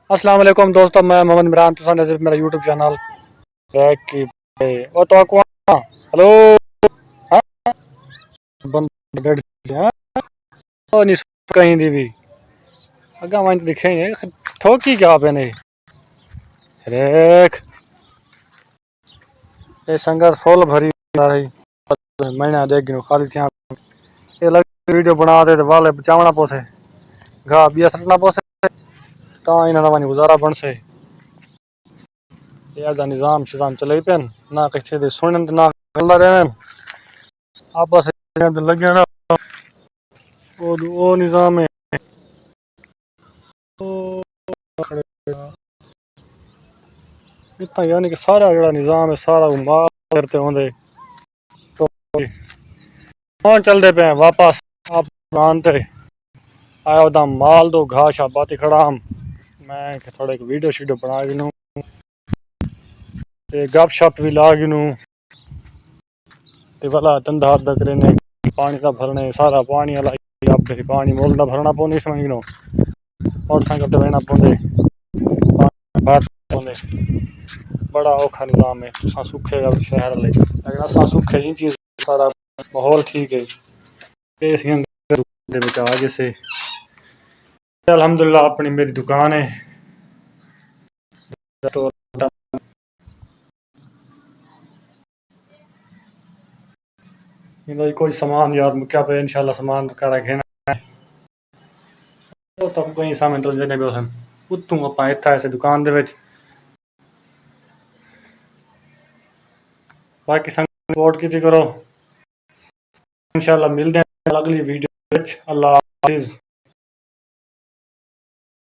अस्सलाम वालेकुम दोस्तों, मैं मोहम्मद इमरान तुसा नजर मेरा यूट्यूब चैनल रैक की ओ तो कौन हेलो हाँ बंद डेढ़ हाँ ओ नहीं कहीं दी भी अगा वन दिखे हैं ठोकी क्या आपने रेक ये संगत फुल भरी आ रही महीना देख गिनो खाली थी ये लग वीडियो बना दे तो वाले चावना पोसे घा बिया सटना पोसे ता इन्हां दा वनी गुजारा बन से ये दा निजाम शिजाम चले पेन ना किसी दे सुनन ना गल्ला रहन आपस में लगे ना वो निजाम है ओ इतना यानी कि सारा जड़ा निजाम है सारा माल करते होंगे तो कौन चलते पे वापस आप मानते आयो दा माल दो घास शा बाती खड़ा हम मैं थोड़ा एक वीडियो शीडियो बना गिनू ते गप शप भी ला गिनू ते वाला धंधा बकरे ने पानी का भरने सारा पानी वाला आप पानी मोल का भरना पौंदी समझ गिनो मोटरसाइकिल ते बहना पौंदे पौंदे बड़ा औखा निजाम है तुसा सुखे शहर ले लेकिन असा सुखे ही चीज सारा माहौल ठीक है आगे से अल्हम्दुलिल्लाह अपनी मेरी दुकान है तो कोई सामान यार मुक्या पे इंशाल्लाह सामान करा घेना तो कोई सामान तो जने भी हम उत्तों ਆਪਾਂ ਇੱਥੇ ਐਸੇ दुकान ਦੇ ਵਿੱਚ बाकी सपोर्ट कीती करो इंशाल्लाह मिलते हैं अगली वीडियो ਵਿੱਚ अल्लाह हाफिज।